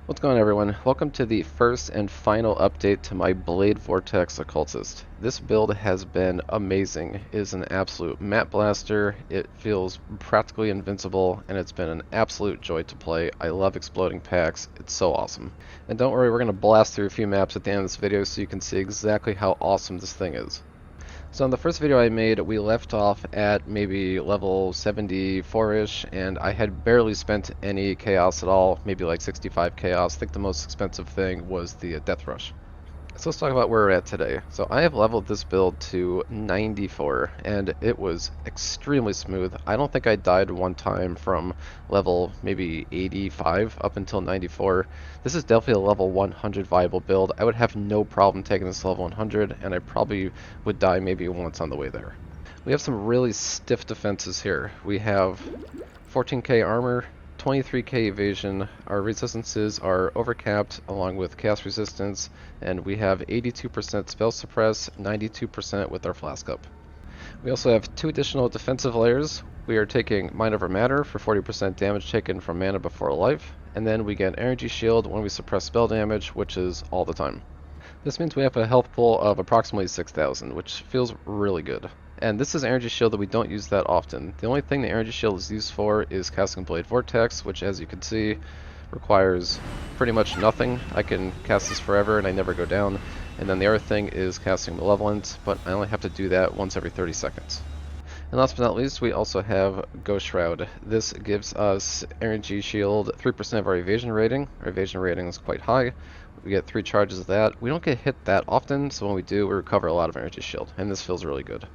What's going on, everyone? Welcome to the first and final update to my Blade Vortex Occultist. This build has been amazing. It is an absolute map blaster, it feels practically invincible, and it's been an absolute joy to play. I love exploding packs, it's so awesome. And don't worry, we're going to blast through a few maps at the end of this video so you can see exactly how awesome this thing is. So in the first video I made, we left off at maybe level 74-ish, and I had barely spent any chaos at all, maybe like 65 chaos. I think the most expensive thing was the Death Rush. So let's talk about where we're at today. So I have leveled this build to 94, and it was extremely smooth. I don't think I died one time from level maybe 85 up until 94. This is definitely a level 100 viable build. I would have no problem taking this level 100, and I probably would die maybe once on the way there. We have some really stiff defenses here. We have 14k armor, 23k evasion, our resistances are overcapped along with cast resistance, and we have 82% spell suppress, 92% with our flask up. We also have two additional defensive layers. We are taking Mind Over Matter for 40% damage taken from mana before life, and then we get an energy shield when we suppress spell damage, which is all the time. This means we have a health pool of approximately 6,000, which feels really good. And this is energy shield that we don't use that often. The only thing the energy shield is used for is casting Blade Vortex, which, as you can see, requires pretty much nothing. I can cast this forever and I never go down. And then the other thing is casting Malevolent, but I only have to do that once every 30 seconds. And last but not least, we also have Ghost Shroud. This gives us energy shield, 3% of our evasion rating. Our evasion rating is quite high. We get 3 charges of that. We don't get hit that often, so when we do, we recover a lot of energy shield, and this feels really good.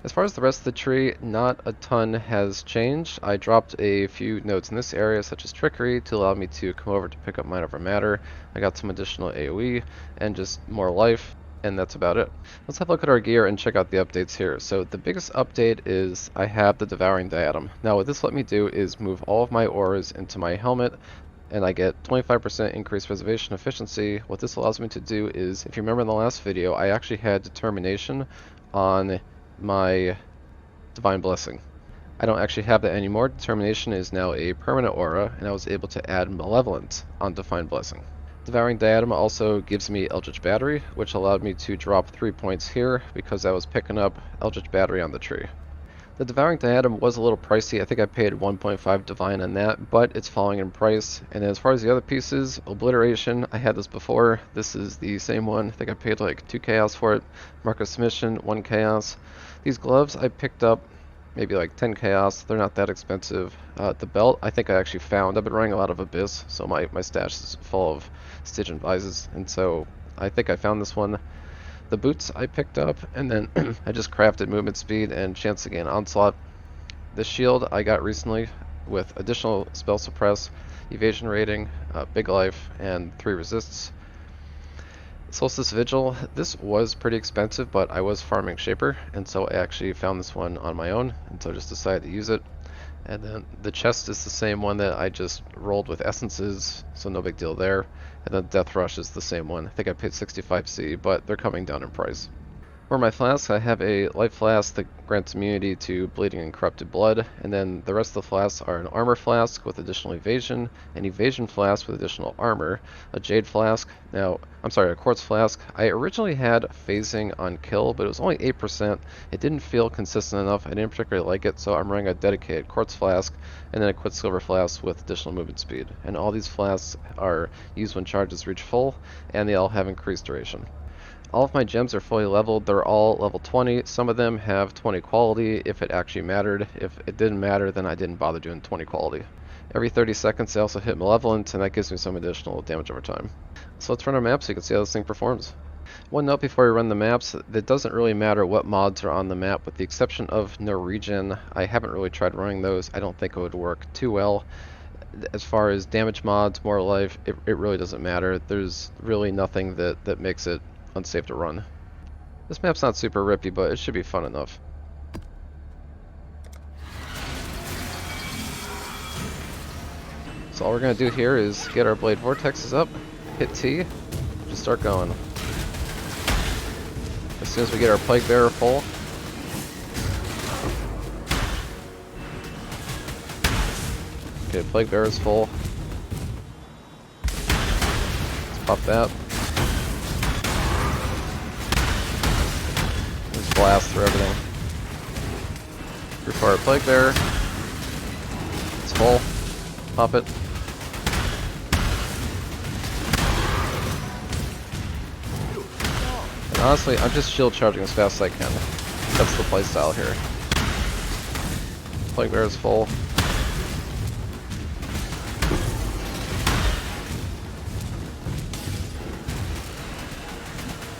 As far as the rest of the tree, not a ton has changed. I dropped a few nodes in this area, such as Trickery, to allow me to come over to pick up Mind Over Matter. I got some additional AoE, and just more life, and that's about it. Let's have a look at our gear and check out the updates here. So the biggest update is I have the Devouring Diadem. Now what this let me do is move all of my auras into my helmet, and I get 25% increased preservation efficiency. What this allows me to do is, if you remember in the last video, I actually had Determination on my Divine Blessing. I don't actually have that anymore. Determination is now a permanent aura, and I was able to add Malevolent on Divine Blessing. Devouring Diadem also gives me Eldritch Battery, which allowed me to drop 3 points here because I was picking up Eldritch Battery on the tree. The Devouring Diadem was a little pricey. I think I paid 1.5 Divine on that, but it's falling in price. And as far as the other pieces, Obliteration, I had this before. This is the same one. I think I paid like 2 Chaos for it. Mark of Submission, 1 Chaos. These gloves I picked up maybe like 10 Chaos. They're not that expensive. The belt I think I actually found. I've been running a lot of Abyss, so my stash is full of Stygian Vises, and so I think I found this one. The boots I picked up, and then I just crafted movement speed and chance to gain onslaught. The shield I got recently with additional spell suppress, evasion rating, big life, and 3 resists. Solstice Vigil, this was pretty expensive, but I was farming Shaper, and so I actually found this one on my own, and so just decided to use it. And then the chest is the same one that I just rolled with essences, so no big deal there. And then Death Rush is the same one. I think I paid 65C, but they're coming down in price. For my flasks, I have a life flask that grants immunity to bleeding and corrupted blood, and then the rest of the flasks are an armor flask with additional evasion, an evasion flask with additional armor, a jade flask, a quartz flask. I originally had phasing on kill, but it was only 8%. It didn't feel consistent enough. I didn't particularly like it, so I'm running a dedicated quartz flask, and then a quicksilver flask with additional movement speed. And all these flasks are used when charges reach full, and they all have increased duration. All of my gems are fully leveled. They're all level 20. Some of them have 20 quality if it actually mattered. If it didn't matter, then I didn't bother doing 20 quality. Every 30 seconds I also hit Malevolent, and that gives me some additional damage over time. So let's run our map so you can see how this thing performs. One note before we run the maps, it doesn't really matter what mods are on the map, with the exception of no regen. I haven't really tried running those. I don't think it would work too well. As far as damage mods, more life, it really doesn't matter. There's really nothing that makes it unsafe to run. This map's not super rippy, but it should be fun enough. So all we're going to do here is get our Blade Vortexes up, hit T, just start going. As soon as we get our Plague Bearer full, okay, Plague Bearer's full. Pop that. Just blast through everything. Before our Plague Bearer. It's full. Pop it. And honestly, I'm just shield charging as fast as I can. That's the playstyle here. Plague Bearer is full.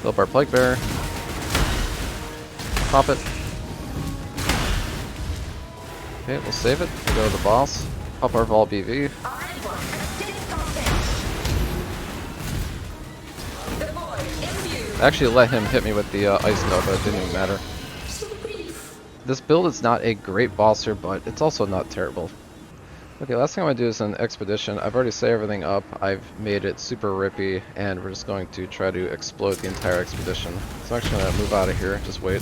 Fill up our Plague Bearer. Pop it. Okay, we'll save it. We'll go to the boss. Pop our Vol BV. Actually let him hit me with the Ice Nova, it didn't even matter. This build is not a great bosser, but it's also not terrible. Okay, last thing I'm going to do is an expedition. I've already set everything up, I've made it super rippy, and we're just going to try to explode the entire expedition. So I'm actually going to move out of here, just wait.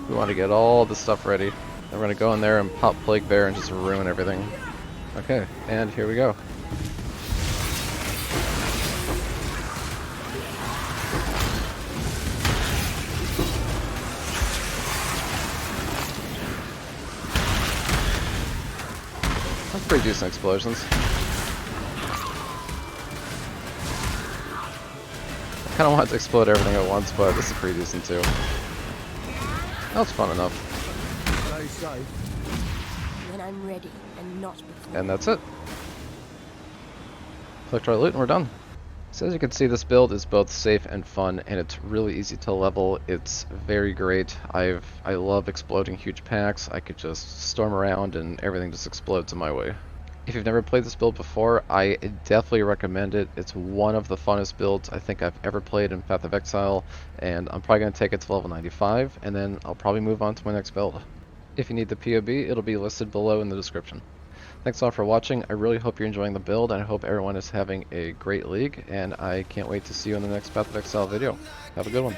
We want to get all the stuff ready. Then we're going to go in there and pop Plague Bear and just ruin everything. Okay, and here we go. That's pretty decent explosions. I kind of want to explode everything at once, but this is pretty decent too. That was fun enough. When I'm ready and not before. And that's it. Collect our loot and we're done. So as you can see, this build is both safe and fun, and it's really easy to level. It's very great. I love exploding huge packs. I could just storm around and everything just explodes in my way. If you've never played this build before, I definitely recommend it. It's one of the funnest builds I think I've ever played in Path of Exile, and I'm probably going to take it to level 95, and then I'll probably move on to my next build. If you need the POB, it'll be listed below in the description. Thanks all for watching. I really hope you're enjoying the build, and I hope everyone is having a great league, and I can't wait to see you in the next Path of Exile video. Have a good one.